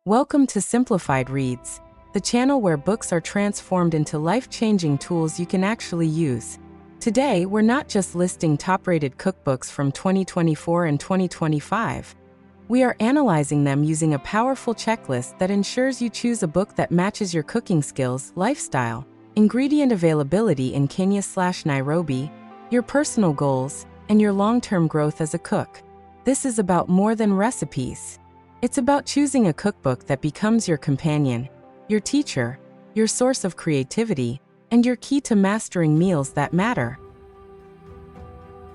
Welcome to Simplified Reads, the channel where books are transformed into life-changing tools you can actually use. Today, we're not just listing top-rated cookbooks from 2024 and 2025. We are analyzing them using a powerful checklist that ensures you choose a book that matches your cooking skills, lifestyle, ingredient availability in Kenya/Nairobi, your personal goals, and your long-term growth as a cook. This is about more than recipes. It's about choosing a cookbook that becomes your companion, your teacher, your source of creativity, and your key to mastering meals that matter.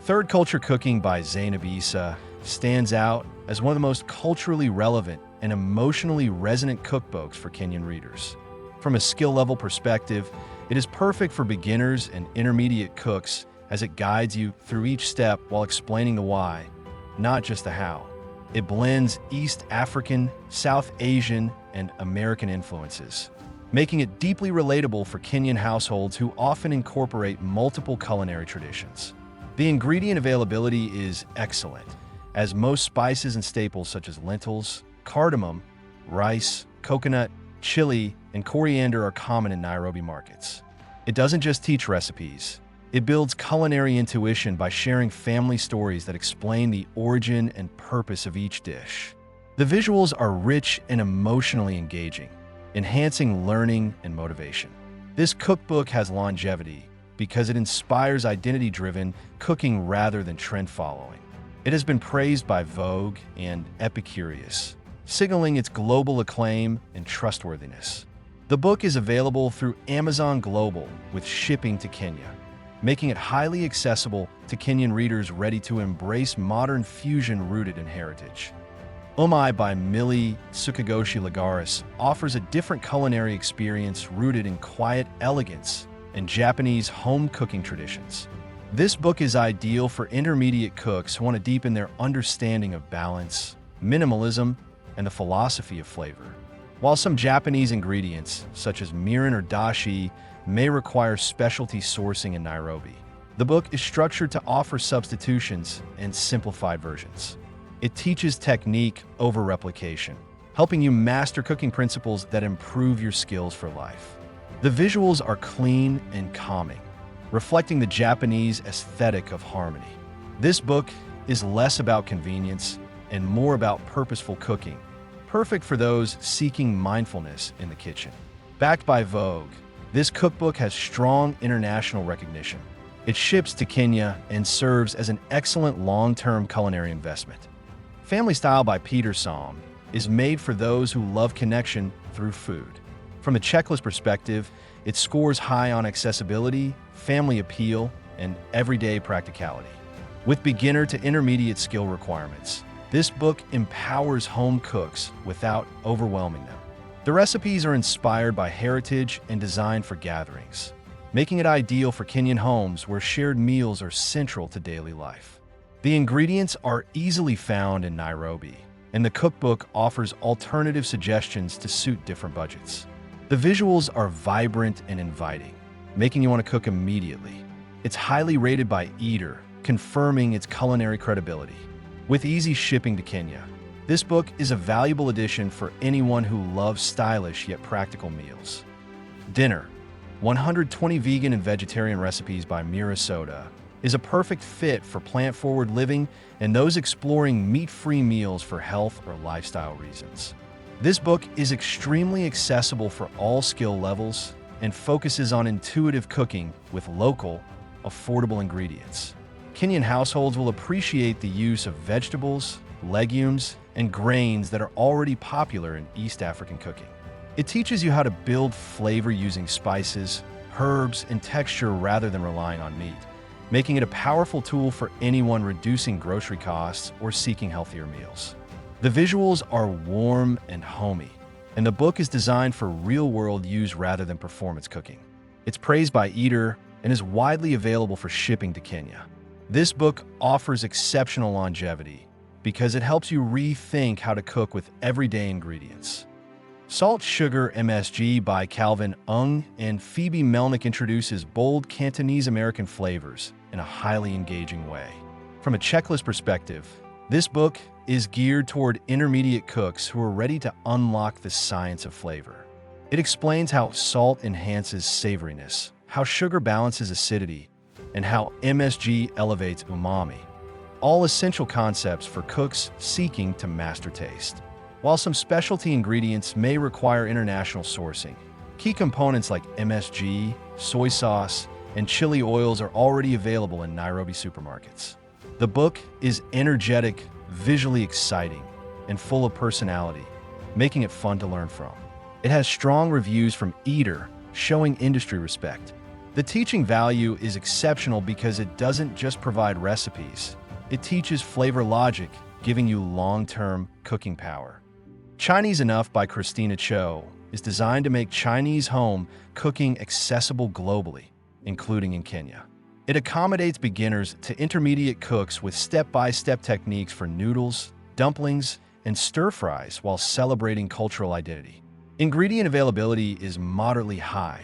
Third Culture Cooking by Zainab Issa stands out as one of the most culturally relevant and emotionally resonant cookbooks for Kenyan readers. From a skill-level perspective, it is perfect for beginners and intermediate cooks as it guides you through each step while explaining the why, not just the how. It blends East African, South Asian, and American influences, making it deeply relatable for Kenyan households who often incorporate multiple culinary traditions. The ingredient availability is excellent, as most spices and staples such as lentils, cardamom, rice, coconut, chili, and coriander are common in Nairobi markets. It doesn't just teach recipes. It builds culinary intuition by sharing family stories that explain the origin and purpose of each dish. The visuals are rich and emotionally engaging, enhancing learning and motivation. This cookbook has longevity because it inspires identity-driven cooking rather than trend-following. It has been praised by Vogue and Epicurious, signaling its global acclaim and trustworthiness. The book is available through Amazon Global with shipping to Kenya, making it highly accessible to Kenyan readers ready to embrace modern fusion rooted in heritage. Umai by Millie Tsukagoshi Lagaris offers a different culinary experience rooted in quiet elegance and Japanese home cooking traditions. This book is ideal for intermediate cooks who want to deepen their understanding of balance, minimalism, and the philosophy of flavor. While some Japanese ingredients, such as mirin or dashi, may require specialty sourcing in Nairobi, the book is structured to offer substitutions and simplified versions. It teaches technique over replication, helping you master cooking principles that improve your skills for life. The visuals are clean and calming, reflecting the Japanese aesthetic of harmony. This book is less about convenience and more about purposeful cooking, perfect for those seeking mindfulness in the kitchen. Backed by Vogue, this cookbook has strong international recognition. It ships to Kenya and serves as an excellent long-term culinary investment. Family Style by Peter Somm is made for those who love connection through food. From a checklist perspective, it scores high on accessibility, family appeal, and everyday practicality. With beginner to intermediate skill requirements, this book empowers home cooks without overwhelming them. The recipes are inspired by heritage and designed for gatherings, making it ideal for Kenyan homes where shared meals are central to daily life. The ingredients are easily found in Nairobi, and the cookbook offers alternative suggestions to suit different budgets. The visuals are vibrant and inviting, making you want to cook immediately. It's highly rated by Eater, confirming its culinary credibility. With easy shipping to Kenya, this book is a valuable addition for anyone who loves stylish yet practical meals. Dinner, 120 vegan and vegetarian recipes by Mira Soda, is a perfect fit for plant-forward living and those exploring meat-free meals for health or lifestyle reasons. This book is extremely accessible for all skill levels and focuses on intuitive cooking with local, affordable ingredients. Kenyan households will appreciate the use of vegetables, legumes, and grains that are already popular in East African cooking. It teaches you how to build flavor using spices, herbs, and texture rather than relying on meat, making it a powerful tool for anyone reducing grocery costs or seeking healthier meals. The visuals are warm and homey, and the book is designed for real-world use rather than performance cooking. It's praised by Eater and is widely available for shipping to Kenya. This book offers exceptional longevity because it helps you rethink how to cook with everyday ingredients. Salt Sugar MSG by Calvin Ung and Phoebe Melnick introduces bold Cantonese-American flavors in a highly engaging way. From a checklist perspective, this book is geared toward intermediate cooks who are ready to unlock the science of flavor. It explains how salt enhances savoriness, how sugar balances acidity, and how MSG elevates umami. All essential concepts for cooks seeking to master taste. While some specialty ingredients may require international sourcing, key components like MSG, soy sauce, and chili oils are already available in Nairobi supermarkets. The book is energetic, visually exciting, and full of personality, making it fun to learn from. It has strong reviews from Eater, showing industry respect. The teaching value is exceptional because it doesn't just provide recipes. It teaches flavor logic, giving you long-term cooking power. Chinese Enough by Christina Cho is designed to make Chinese home cooking accessible globally, including in Kenya. It accommodates beginners to intermediate cooks with step-by-step techniques for noodles, dumplings, and stir-fries while celebrating cultural identity. Ingredient availability is moderately high.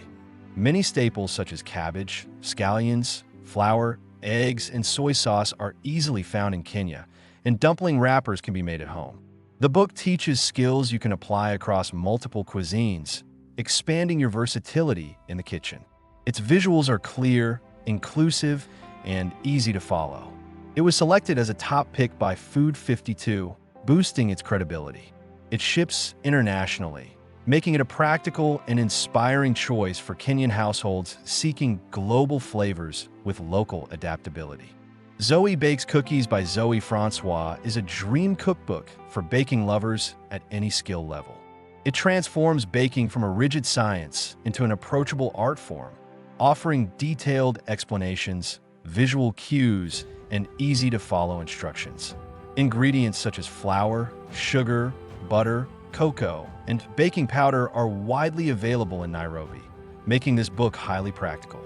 Many staples such as cabbage, scallions, flour, eggs, and soy sauce are easily found in Kenya, and dumpling wrappers can be made at home. The book teaches skills you can apply across multiple cuisines, expanding your versatility in the kitchen. Its visuals are clear, inclusive, and easy to follow. It was selected as a top pick by Food 52, boosting its credibility. It ships internationally, making it a practical and inspiring choice for Kenyan households seeking global flavors with local adaptability. Zoe Bakes Cookies by Zoe Francois is a dream cookbook for baking lovers at any skill level. It transforms baking from a rigid science into an approachable art form, offering detailed explanations, visual cues, and easy-to-follow instructions. Ingredients such as flour, sugar, butter, cocoa, and baking powder are widely available in Nairobi, making this book highly practical.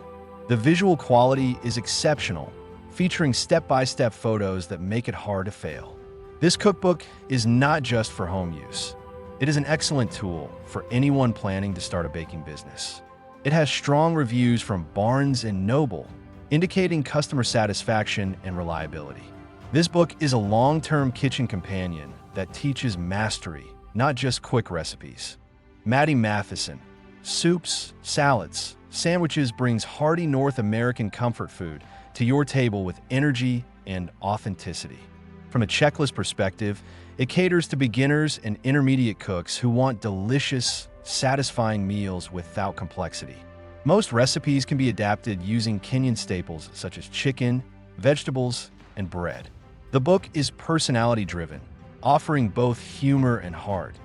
The visual quality is exceptional, featuring step-by-step photos that make it hard to fail. This cookbook is not just for home use. It is an excellent tool for anyone planning to start a baking business. It has strong reviews from Barnes & Noble, indicating customer satisfaction and reliability. This book is a long-term kitchen companion that teaches mastery, not just quick recipes. Maddie Matheson, Soups, Salads, Sandwiches brings hearty North American comfort food to your table with energy and authenticity. From a checklist perspective, it caters to beginners and intermediate cooks who want delicious, satisfying meals without complexity. Most recipes can be adapted using Kenyan staples such as chicken, vegetables, and bread. The book is personality-driven, offering both humor and heart,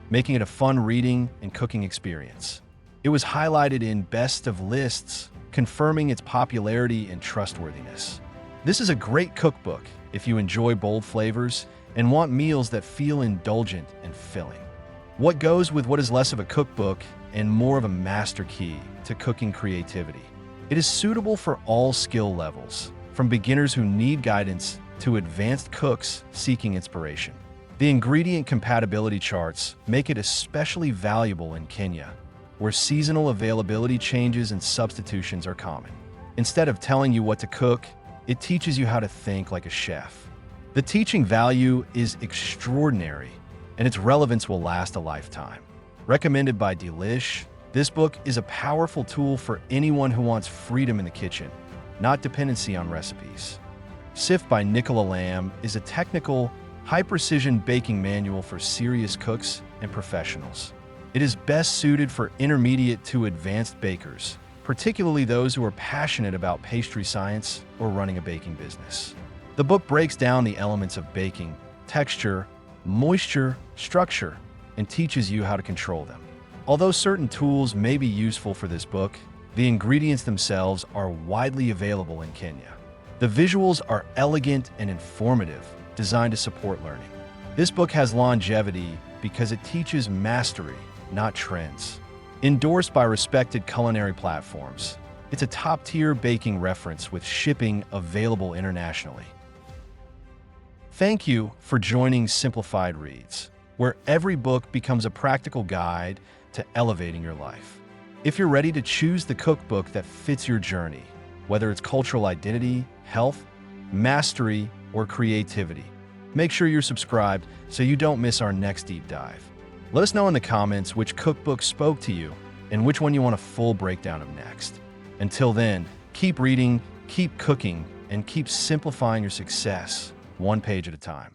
making it a fun reading and cooking experience. It was highlighted in Best of Lists, confirming its popularity and trustworthiness. This is a great cookbook if you enjoy bold flavors and want meals that feel indulgent and filling. What goes with what is less of a cookbook and more of a master key to cooking creativity? It is suitable for all skill levels, from beginners who need guidance to advanced cooks seeking inspiration. The ingredient compatibility charts make it especially valuable in Kenya, where seasonal availability changes and substitutions are common. Instead of telling you what to cook, it teaches you how to think like a chef. The teaching value is extraordinary, and its relevance will last a lifetime. Recommended by Delish, this book is a powerful tool for anyone who wants freedom in the kitchen, not dependency on recipes. Sif by Nicola Lamb is a technical, high-precision baking manual for serious cooks and professionals. It is best suited for intermediate to advanced bakers, particularly those who are passionate about pastry science or running a baking business. The book breaks down the elements of baking, texture, moisture, structure, and teaches you how to control them. Although certain tools may be useful for this book, the ingredients themselves are widely available in Kenya. The visuals are elegant and informative, designed to support learning. This book has longevity because it teaches mastery, not trends. Endorsed by respected culinary platforms, it's a top-tier baking reference with shipping available internationally. Thank you for joining Simplified Reads, where every book becomes a practical guide to elevating your life. If you're ready to choose the cookbook that fits your journey, whether it's cultural identity, health, mastery, or creativity, Make sure you're subscribed so you don't miss our next deep dive. Let us know in the comments which cookbook spoke to you and which one you want a full breakdown of next. Until then, keep reading, keep cooking, and keep simplifying your success one page at a time.